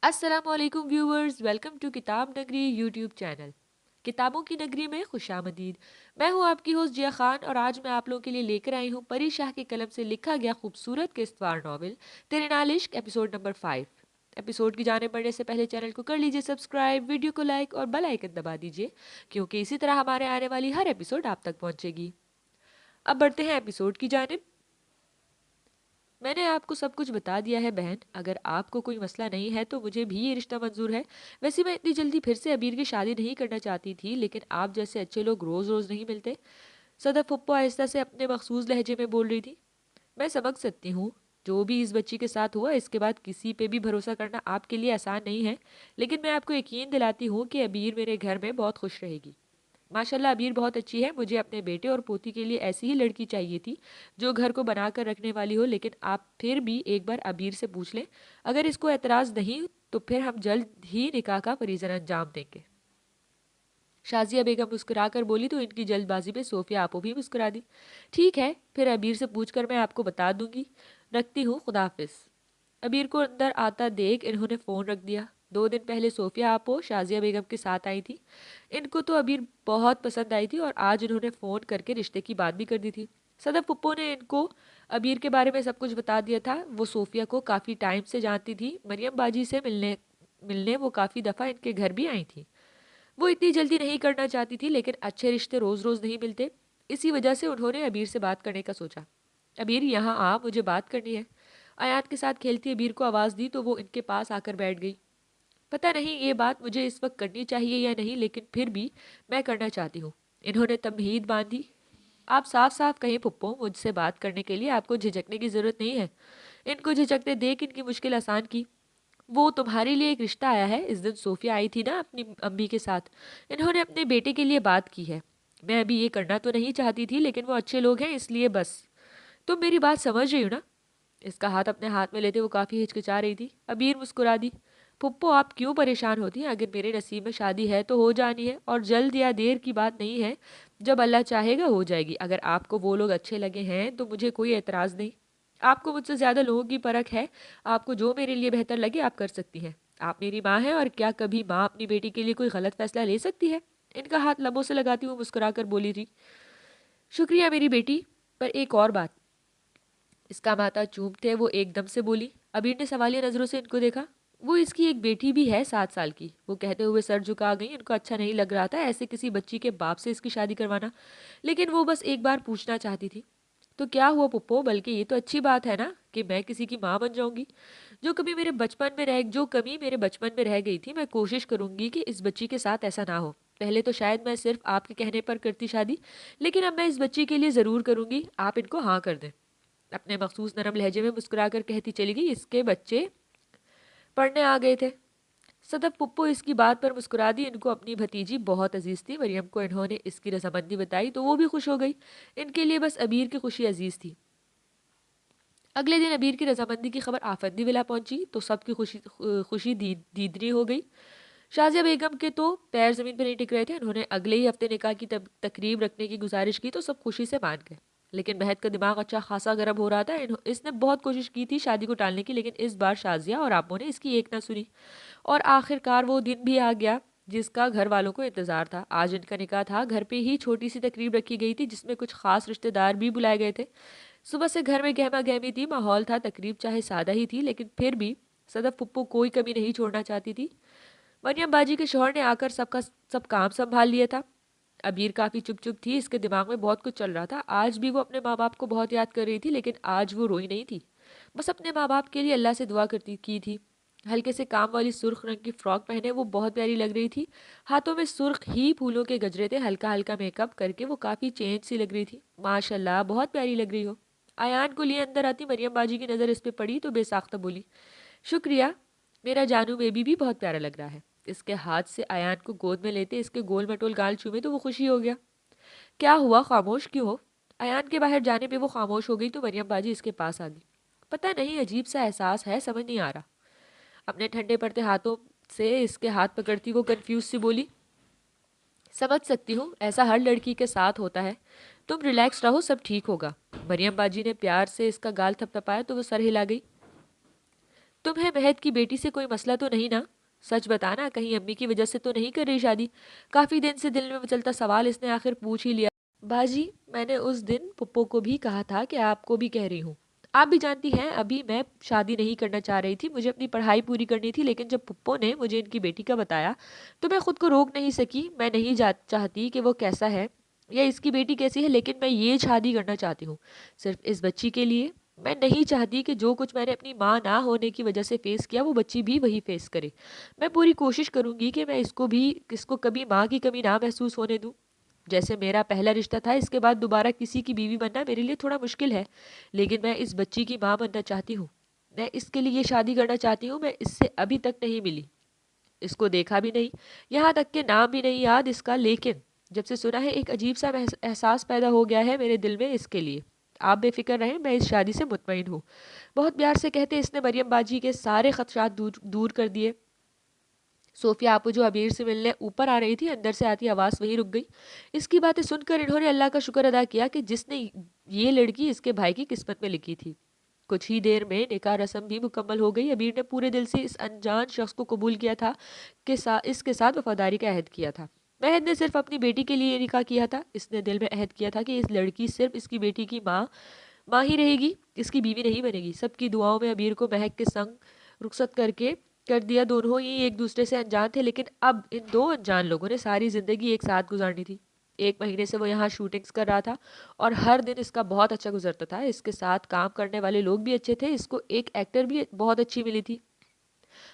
السلام علیکم viewers, welcome to کتاب نگری یوٹیوب چینل۔ کتابوں کی نگری میں خوش آمدید۔ میں ہوں آپ کی ہوسٹ جیا خان، اور آج میں آپ لوگوں کے لیے لے کر آئی ہوں پری شاہ کے قلم سے لکھا گیا خوبصورت قسطوار ناول تیرے نال عشق ایپیسوڈ نمبر 5۔ ایپیسوڈ کی جانب بڑھنے سے پہلے چینل کو کر لیجیے سبسکرائب، ویڈیو کو لائک اور بیل آئیکن دبا دیجیے، کیونکہ اسی طرح ہمارے آنے والی ہر ایپیسوڈ آپ تک پہنچے گی۔ اب بڑھتے ہیں ایپیسوڈ کی جانب۔ میں نے آپ کو سب کچھ بتا دیا ہے بہن، اگر آپ کو کوئی مسئلہ نہیں ہے تو مجھے بھی یہ رشتہ منظور ہے۔ ویسے میں اتنی جلدی پھر سے ابیر کی شادی نہیں کرنا چاہتی تھی، لیکن آپ جیسے اچھے لوگ روز روز نہیں ملتے۔ صدف پھپھو آہستہ سے اپنے مخصوص لہجے میں بول رہی تھی۔ میں سمجھ سکتی ہوں، جو بھی اس بچی کے ساتھ ہوا اس کے بعد کسی پہ بھی بھروسہ کرنا آپ کے لیے آسان نہیں ہے، لیکن میں آپ کو یقین دلاتی ہوں کہ ابیر میرے گھر میں بہت خوش رہے گی۔ ماشاءاللہ ابیر بہت اچھی ہے، مجھے اپنے بیٹے اور پوتی کے لیے ایسی ہی لڑکی چاہیے تھی جو گھر کو بنا کر رکھنے والی ہو، لیکن آپ پھر بھی ایک بار ابیر سے پوچھ لیں، اگر اس کو اعتراض نہیں تو پھر ہم جلد ہی نکاح کا فریضہ انجام دیں گے۔ شازیہ بیگم مسکرا کر بولی تو ان کی جلد بازی پہ صوفیہ آپو بھی مسکرا دی۔ ٹھیک ہے، پھر ابیر سے پوچھ کر میں آپ کو بتا دوں گی، رکھتی ہوں، خدا حافظ۔ ابیر کو اندر آتا دیکھ انہوں نے فون رکھ دیا۔ 2 دن پہلے صوفیہ آپو شازیہ بیگم کے ساتھ آئی تھی۔ ان کو تو ابیر بہت پسند آئی تھی اور آج انہوں نے فون کر کے رشتے کی بات بھی کر دی تھی۔ صدف پھپھو نے ان کو ابیر کے بارے میں سب کچھ بتا دیا تھا۔ وہ صوفیہ کو کافی ٹائم سے جانتی تھی، مریم باجی سے ملنے وہ کافی دفعہ ان کے گھر بھی آئی تھی۔ وہ اتنی جلدی نہیں کرنا چاہتی تھی، لیکن اچھے رشتے روز روز نہیں ملتے، اسی وجہ سے انہوں نے ابیر سے بات کرنے کا سوچا۔ ابیر یہاں آ، مجھے بات کرنی ہے۔ ایان کے ساتھ کھیلتی ابیر کو آواز دی تو وہ ان کے پاس آ کر بیٹھ گئی۔ پتہ نہیں یہ بات مجھے اس وقت کرنی چاہیے یا نہیں، لیکن پھر بھی میں کرنا چاہتی ہوں، انہوں نے تمہید باندھی۔ آپ صاف صاف کہیں پھپھو، مجھ سے بات کرنے کے لیے آپ کو جھجکنے کی ضرورت نہیں ہے۔ ان کو جھجکتے دیکھ ان کی مشکل آسان کی۔ وہ تمہارے لیے ایک رشتہ آیا ہے، اس دن صوفیہ آئی تھی نا اپنی امی کے ساتھ، انہوں نے اپنے بیٹے کے لیے بات کی ہے۔ میں ابھی یہ کرنا تو نہیں چاہتی تھی، لیکن وہ اچھے لوگ ہیں اس لیے بس۔ تم میری بات سمجھ رہی ہو نا؟ اس کا ہاتھ اپنے ہاتھ میں لیتے وہ کافی ہچکچا رہی تھی۔ ابیر مسکرا دی۔ پھپھو آپ کیوں پریشان ہوتی ہیں؟ اگر میرے نصیب میں شادی ہے تو ہو جانی ہے، اور جلد یا دیر کی بات نہیں ہے، جب اللہ چاہے گا ہو جائے گی۔ اگر آپ کو وہ لوگ اچھے لگے ہیں تو مجھے کوئی اعتراض نہیں۔ آپ کو مجھ سے زیادہ لوگوں کی پرکھ ہے، آپ کو جو میرے لیے بہتر لگے آپ کر سکتی ہیں۔ آپ میری ماں ہیں، اور کیا کبھی ماں اپنی بیٹی کے لیے کوئی غلط فیصلہ لے سکتی ہے؟ ان کا ہاتھ لبوں سے لگاتی ہوئی مسکرا کر بولی تھی۔ شکریہ میری بیٹی، پر ایک اور بات۔ اس کا ماتھا چومتے وہ ایک دم سے بولی۔ ابیر نے سوالیہ نظروں سے ان کو دیکھا۔ وہ اس کی ایک بیٹی بھی ہے 7 سال کی، وہ کہتے ہوئے سر جھکا گئی۔ ان کو اچھا نہیں لگ رہا تھا ایسے کسی بچی کے باپ سے اس کی شادی کروانا، لیکن وہ بس ایک بار پوچھنا چاہتی تھی۔ تو کیا ہوا پھپھو، بلکہ یہ تو اچھی بات ہے نا کہ میں کسی کی ماں بن جاؤں گی۔ جو کمی میرے بچپن میں رہ گئی تھی، میں کوشش کروں گی کہ اس بچی کے ساتھ ایسا نہ ہو۔ پہلے تو شاید میں صرف آپ کے کہنے پر کرتی شادی، لیکن اب میں اس بچی کے لیے ضرور کروں گی، آپ ان کو ہاں کر دیں۔ اپنے مخصوص نرم لہجے میں مسکرا کر کہتی چلی گئی، اس کے بچے پڑھنے آ گئے تھے۔ صدف پھپھو اس کی بات پر مسکرا دی۔ ان کو اپنی بھتیجی بہت عزیز تھی۔ مریم کو انہوں نے اس کی رضامندی بتائی تو وہ بھی خوش ہو گئی۔ ان کے لیے بس ابیر کی خوشی عزیز تھی۔ اگلے دن ابیر کی رضامندی کی خبر آفندی ولا پہنچی تو سب کی خوشی دیدنی ہو گئی۔ شازیہ بیگم کے تو پیر زمین پہ نہیں ٹک رہے تھے۔ انہوں نے اگلے ہی ہفتے نکاح کی تقریب رکھنے کی گزارش کی تو سب خوشی سے مان گئے، لیکن مہد کا دماغ اچھا خاصا گرم ہو رہا تھا۔ اس نے بہت کوشش کی تھی شادی کو ٹالنے کی، لیکن اس بار شازیہ اور آپو نے اس کی ایک نہ سنی، اور آخر کار وہ دن بھی آ گیا جس کا گھر والوں کو انتظار تھا۔ آج ان کا نکاح تھا۔ گھر پہ ہی چھوٹی سی تقریب رکھی گئی تھی جس میں کچھ خاص رشتہ دار بھی بلائے گئے تھے۔ صبح سے گھر میں گہما گہمی تھی، ماحول تھا، تقریب چاہے سادہ ہی تھی لیکن پھر بھی صدف پھپھو کوئی کمی نہیں چھوڑنا چاہتی تھی۔ مریم باجی کے شوہر نے آ کر سب کام سنبھال لیا تھا۔ ابیر کافی چپ تھی، اس کے دماغ میں بہت کچھ چل رہا تھا۔ آج بھی وہ اپنے ماں باپ کو بہت یاد کر رہی تھی، لیکن آج وہ روئی نہیں تھی، بس اپنے ماں باپ کے لیے اللہ سے دعا کی تھی۔ ہلکے سے کام والی سرخ رنگ کی فراک پہنے وہ بہت پیاری لگ رہی تھی۔ ہاتھوں میں سرخ ہی پھولوں کے گجرے تھے، ہلکا ہلکا میک اپ کر کے وہ کافی چینج سی لگ رہی تھی۔ ماشاءاللہ بہت پیاری لگ رہی ہو۔ ایان کو لیے اندر آتی مریم باجی کی نظر اس پہ پڑی تو بے ساختہ بولی، شکریہ، میرا جانو بیبی بھی بہت پیارا لگ رہا ہے۔ اس کے ہاتھ سے ایان کو گود میں لیتے اس کے گول مٹول گال چومے تو وہ خوشی ہو گیا۔ کیا ہوا، خاموش کیوں ہو؟ ایان کے باہر جانے پہ وہ خاموش ہو گئی تو مریم باجی اس کے پاس آ گئی۔ پتہ نہیں عجیب سا احساس ہے، سمجھ نہیں آ رہا۔ اپنے ٹھنڈے پڑتے ہاتھوں سے اس کے ہاتھ پکڑتی وہ کنفیوز سی بولی، سمجھ سکتی ہوں، ایسا ہر لڑکی کے ساتھ ہوتا ہے، تم ریلیکس رہو، سب ٹھیک ہوگا۔ مریم باجی نے پیار سے اس کا گال تھپتھپایا تو وہ سر ہلا گئی۔ तुम्हें महद की बेटी से कोई मसला तो नहीं ना? सच बताना, कहीं अम्मी की वजह से तो नहीं कर रही शादी? काफी दिन से दिल में मचलता सवाल इसने आखिर पूछ ही लिया। बाजी, मैंने उस दिन पुप्पो को भी कहा था कि आपको भी कह रही हूँ। आप भी जानती हैं अभी मैं शादी नहीं करना चाह रही थी, मुझे अपनी पढ़ाई पूरी करनी थी, लेकिन जब पुप्पो ने मुझे इनकी बेटी का बताया तो मैं खुद को रोक नहीं सकी। मैं नहीं चाहती कि वो कैसा है या इसकी बेटी कैसी है, लेकिन मैं ये शादी करना चाहती हूँ सिर्फ इस बच्ची के लिए। मैं नहीं चाहती कि जो कुछ मैंने अपनी माँ ना होने की वजह से फेस किया वो बच्ची भी वही फेस करे। मैं पूरी कोशिश करूंगी कि मैं इसको कभी माँ की कमी ना महसूस होने दूं। जैसे मेरा पहला रिश्ता था, इसके बाद दोबारा किसी की बीवी बनना मेरे लिए थोड़ा मुश्किल है, लेकिन मैं इस बच्ची की माँ बनना चाहती हूँ। मैं इसके लिए ये शादी करना चाहती हूँ। मैं इससे अभी तक नहीं मिली, इसको देखा भी नहीं, यहाँ तक कि नाम भी नहीं याद इसका, लेकिन जब से सुना है एक अजीब सा एहसास पैदा हो गया है मेरे दिल में इसके लिए। आप बेफिक्र रहें, मैं इस शादी से मुतमईन हूँ। बहुत प्यार से कहते इसने मरियम बाजी के सारे खदशात दूर दूर कर दिए। सोफिया आपू जो अबीर से मिलने ऊपर आ रही थी, अंदर से आती आवाज़ वहीं रुक गई। इसकी बातें सुनकर इन्होंने अल्लाह का शुक्र अदा किया कि जिसने ये लड़की इसके भाई की किस्मत में लिखी थी। कुछ ही देर में निकाह रस्म भी मुकम्मल हो गई। अबीर ने पूरे दिल से इस अनजान शख्स को कबूल किया था, इसके साथ वफादारी का अहद किया था। महद ने सिर्फ अपनी बेटी के लिए निकाह किया था। इसने दिल में अहद किया था कि इस लड़की सिर्फ इसकी बेटी की माँ ही रहेगी, इसकी बीवी नहीं बनेगी। सबकी दुआओं में अबीर को महक के संग रुखसत करके कर दिया। दोनों ही एक दूसरे से अनजान थे, लेकिन अब इन दो अनजान लोगों ने सारी जिंदगी एक साथ गुजारनी थी। 1 महीने से वो यहाँ शूटिंग्स कर रहा था और हर दिन इसका बहुत अच्छा गुजरता था। इसके साथ काम करने वाले लोग भी अच्छे थे, इसको एक एक्टर भी बहुत अच्छी मिली थी।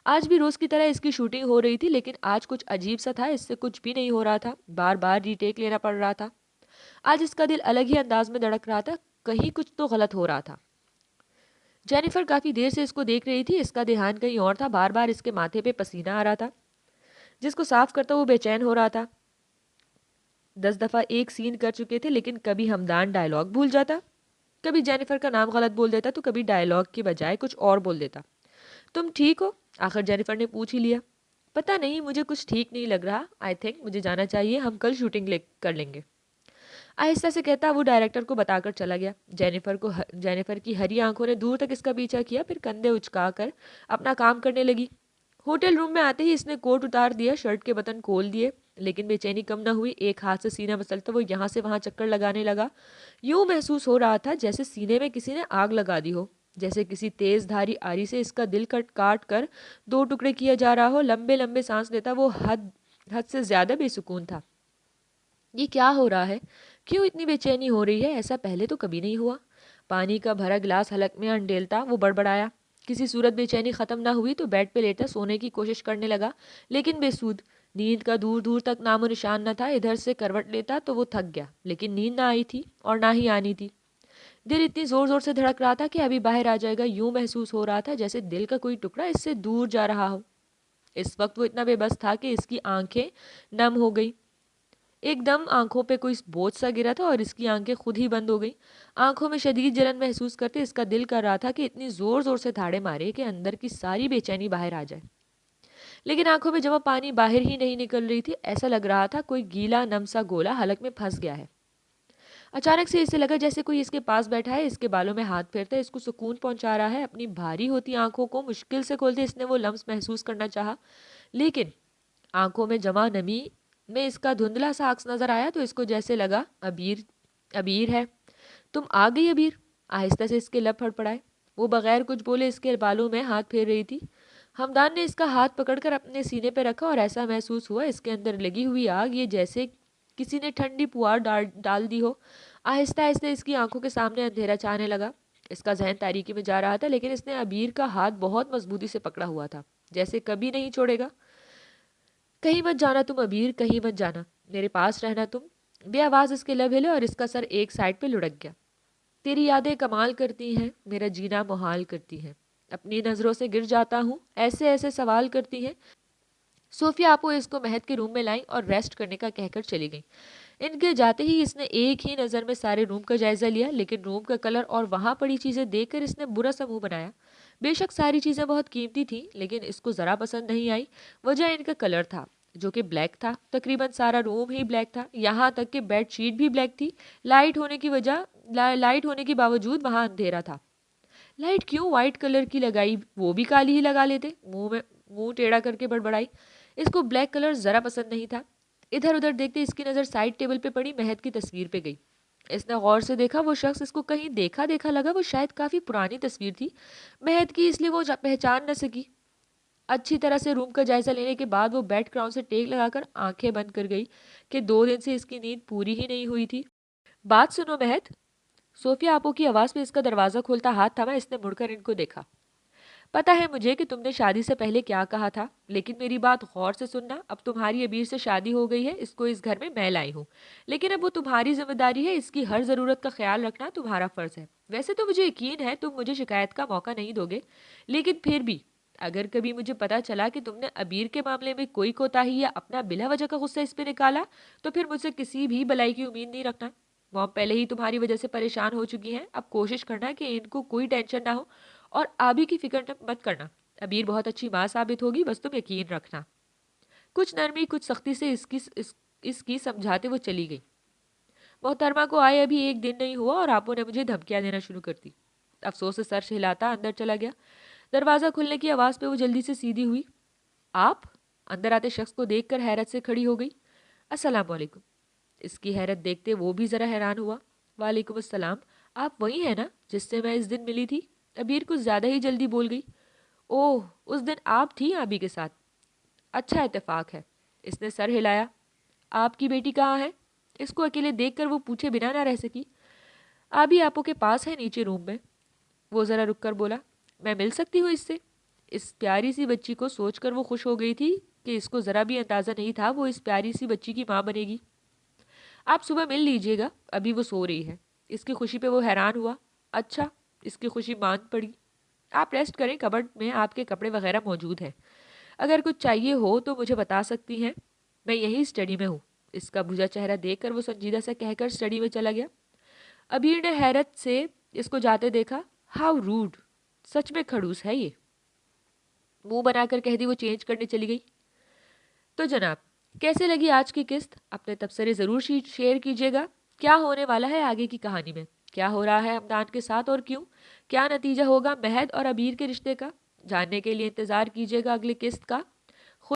आज भी रोज की तरह इसकी शूटिंग हो रही थी, लेकिन आज कुछ अजीब सा था, इससे कुछ भी नहीं हो रहा था, बार बार रीटेक लेना पड़ रहा था। आज इसका दिल अलग ही अंदाज में धड़क रहा था, कहीं कुछ तो गलत हो रहा था। जेनिफर काफी देर से इसको देख रही थी, इसका ध्यान कहीं और था। बार बार इसके माथे पे पसीना आ रहा था, जिसको साफ करता वो बेचैन हो रहा था। 10 दफा एक सीन कर चुके थे, लेकिन कभी हमदान डायलॉग भूल जाता, कभी जेनिफर का नाम गलत बोल देता, तो कभी डायलॉग की बजाय कुछ और बोल देता। तुम ठीक हो? आखिर जेनिफर ने पूछ ही लिया। पता नहीं, मुझे कुछ ठीक नहीं लग रहा। आई थिंक मुझे जाना चाहिए, हम कल शूटिंग कर लेंगे। आहिस्ता से कहता वो डायरेक्टर को बताकर चला गया। जेनिफर की हरी आंखों ने दूर तक इसका पीछा किया, फिर कंधे उचकाकर अपना काम करने लगी। होटल रूम में आते ही इसने कोट उतार दिया, शर्ट के बटन खोल दिए, लेकिन बेचैनी कम न हुई। एक हाथ से सीना मसलता वो यहाँ से वहां चक्कर लगाने लगा। यूं महसूस हो रहा था जैसे सीने में किसी ने आग लगा दी हो, जैसे किसी तेज धारी आरी से इसका दिल काट कर 2 टुकड़े किया जा रहा हो। लंबे लंबे सांस लेता वो हद हद से ज्यादा बेसुकून था। ये क्या हो रहा है? क्यों इतनी बेचैनी हो रही है? ऐसा पहले तो कभी नहीं हुआ। पानी का भरा गिलास हलक में अंडेलता वो बड़बड़ाया। किसी सूरत बेचैनी खत्म ना हुई तो बेड पे लेटा सोने की कोशिश करने लगा, लेकिन बेसूद। नींद का दूर दूर तक नामो निशान न था। इधर से करवट लेता तो वो थक गया, लेकिन नींद ना आई थी और ना ही आनी थी। दिल इतनी जोर जोर से धड़क रहा था कि अभी बाहर आ जाएगा। यूं महसूस हो रहा था जैसे दिल का कोई टुकड़ा इससे दूर जा रहा हो। इस वक्त वो इतना बेबस था कि इसकी आंखें नम हो गई। एकदम आंखों पे कोई बोझ सा गिरा था और इसकी आंखें खुद ही बंद हो गई। आंखों में शदीद जलन महसूस करते इसका दिल कर रहा था कि इतनी जोर जोर से धाड़े मारे कि अंदर की सारी बेचैनी बाहर आ जाए, लेकिन आंखों में जमा पानी बाहर ही नहीं निकल रही थी। ऐसा लग रहा था कोई गीला नम सा गोला हलक में फंस गया है। अचानक से इसे लगा जैसे कोई इसके पास बैठा है, इसके बालों में हाथ फेरता है, इसको सुकून पहुंचा रहा है। अपनी भारी होती आंखों को मुश्किल से खोलते इसने वो लम्स महसूस करना चाहा, लेकिन आंखों में जमा नमी में इसका धुंधला सा अक्स नजर आया तो इसको जैसे लगा अबीर अबीर है। तुम आ गई अबीर? आहिस्ता से इसके लब फड़फड़ाए। वो बगैर कुछ बोले इसके बालों में हाथ फेर रही थी। हमदान ने इसका हाथ पकड़कर अपने सीने पे रखा और ऐसा महसूस हुआ इसके अंदर लगी हुई आग ये जैसे किसी ने ठंडी पुआर डाल दी हो। आहिस्ता आहिस्ता इसकी आंखों के सामने अंधेरा छाने लगा। इसका जहन तारीकी में जा रहा था, लेकिन इसने अबीर का हाथ बहुत मजबूती से पकड़ा हुआ था, जैसे कभी नहीं छोड़ेगा। कहीं मत जाना तुम अबीर, कहीं मत जाना, मेरे पास रहना तुम। बेआवाज इसके लब हिले और इसका सर एक साइड पे लुढ़क गया। तेरी यादें कमाल करती हैं, मेरा जीना मुहाल करती हैं, अपनी नजरों से गिर जाता हूँ, ऐसे ऐसे सवाल करती हैं। सोफिया आपो इसको महद के रूम में लाई और रेस्ट करने का कहकर चली गई। इनके जाते ही इसने एक ही नज़र में सारे रूम का जायजा लिया, लेकिन रूम का कलर और वहाँ पड़ी चीज़ें देखकर इसने बुरा सा मुंह बनाया। बेशक सारी चीज़ें बहुत कीमती थीं, लेकिन इसको ज़रा पसंद नहीं आई। वजह इनका कलर था, जो कि ब्लैक था। तकरीबन सारा रूम ही ब्लैक था, यहाँ तक कि बेड शीट भी ब्लैक थी। लाइट होने की बावजूद वहाँ अंधेरा था, लाइट क्यों वाइट कलर की लगाई, वो भी काली ही लगा लेते। मुंह टेढ़ा करके बड़बड़ाई। इसको ब्लैक कलर जरा पसंद नहीं था। इधर उधर देखते इसकी नज़र साइड टेबल पे पड़ी महक की तस्वीर पे गई। इसने गौर से देखा, वो शख्स इसको कहीं देखा देखा लगा। वो शायद काफ़ी पुरानी तस्वीर थी महक की, इसलिए वो पहचान न सकी। अच्छी तरह से रूम का जायजा लेने के बाद वो बेड क्राउन से टेक लगाकर आंखें बंद कर गई कि 2 दिन से इसकी नींद पूरी ही नहीं हुई थी। बात सुनो महक। सोफिया आपो की आवाज़ पे इसका दरवाज़ा खोलता हाथ थमा। इसने मुड़कर इनको देखा। पता है मुझे कि तुमने शादी से पहले क्या कहा था, लेकिन मेरी बात गौर से सुनना। अब तुम्हारी अबीर से शादी हो गई है, इसको इस घर में मैं लाई हूँ, लेकिन अब वो तुम्हारी जिम्मेदारी है। इसकी हर ज़रूरत का ख्याल रखना तुम्हारा फ़र्ज़ है। वैसे तो मुझे यकीन है तुम मुझे शिकायत का मौका नहीं दोगे, लेकिन फिर भी अगर कभी मुझे पता चला कि तुमने अबीर के मामले में कोई कोताही या अपना बिला वजह का गुस्सा इस पे निकाला, तो फिर मुझसे किसी भी भलाई की उम्मीद नहीं रखना। मॉम पहले ही तुम्हारी वजह से परेशान हो चुकी हैं। अब कोशिश करना कि इनको कोई टेंशन ना हो, और आबी की फिक्र मत करना। अबीर बहुत अच्छी माँ साबित होगी, बस तुम यकीन रखना। कुछ नरमी कुछ सख्ती से इसकी समझाते वो चली गई। मोहतरमा को आए अभी 1 दिन नहीं हुआ और आपो ने मुझे धमकियां देना शुरू कर दी। अफसोस से सर हिलाता अंदर चला गया। दरवाज़ा खुलने की आवाज़ पे वो जल्दी से सीधी हुई। आप? अंदर आते शख्स को देखकर हैरत से खड़ी हो गई। अस्सलाम वालेकुम। इसकी हैरत देखते वो भी ज़रा हैरान हुआ। वालेकुम अस्सलाम। आप वही हैं ना जिससे मैं इस दिन मिली थी? अबीर कुछ ज़्यादा ही जल्दी बोल गई। ओह, उस दिन आप थी आबी के साथ? अच्छा इत्तेफाक है। इसने सर हिलाया। आपकी बेटी कहाँ है? इसको अकेले देखकर वो पूछे बिना ना रह सकी। आबी आपो के पास है, नीचे रूम में। वो ज़रा रुक कर बोला, मैं मिल सकती हूँ इससे? इस प्यारी सी बच्ची को सोचकर वो खुश हो गई थी कि इसको ज़रा भी अंदाज़ा नहीं था वो इस प्यारी सी बच्ची की माँ बनेगी। आप सुबह मिल लीजिएगा, अभी वो सो रही है। इसकी खुशी पे वो हैरान हुआ। अच्छा, इसकी खुशी मान पड़ी। आप रेस्ट करें, कबर्ड में आपके कपड़े वगैरह मौजूद हैं। अगर कुछ चाहिए हो तो मुझे बता सकती हैं। मैं यही स्टडी में हूँ। इसका बुझा चेहरा देखकर वो संजीदा से कहकर स्टडी में चला गया। अबीर ने हैरत से इसको जाते देखा। हाउ रूड, सच में खड़ूस है ये। मुंह बनाकर कह दी वो चेंज करने चली गई। तो जनाब, कैसे लगी आज की किस्त? अपने तबसरे ज़रूर शेयर कीजिएगा। क्या होने वाला है आगे की कहानी में? क्या हो रहा है हमदान के साथ और क्यों? क्या नतीजा होगा महद और अबीर के रिश्ते का? जानने के लिए इंतज़ार कीजिएगा अगली किस्त का।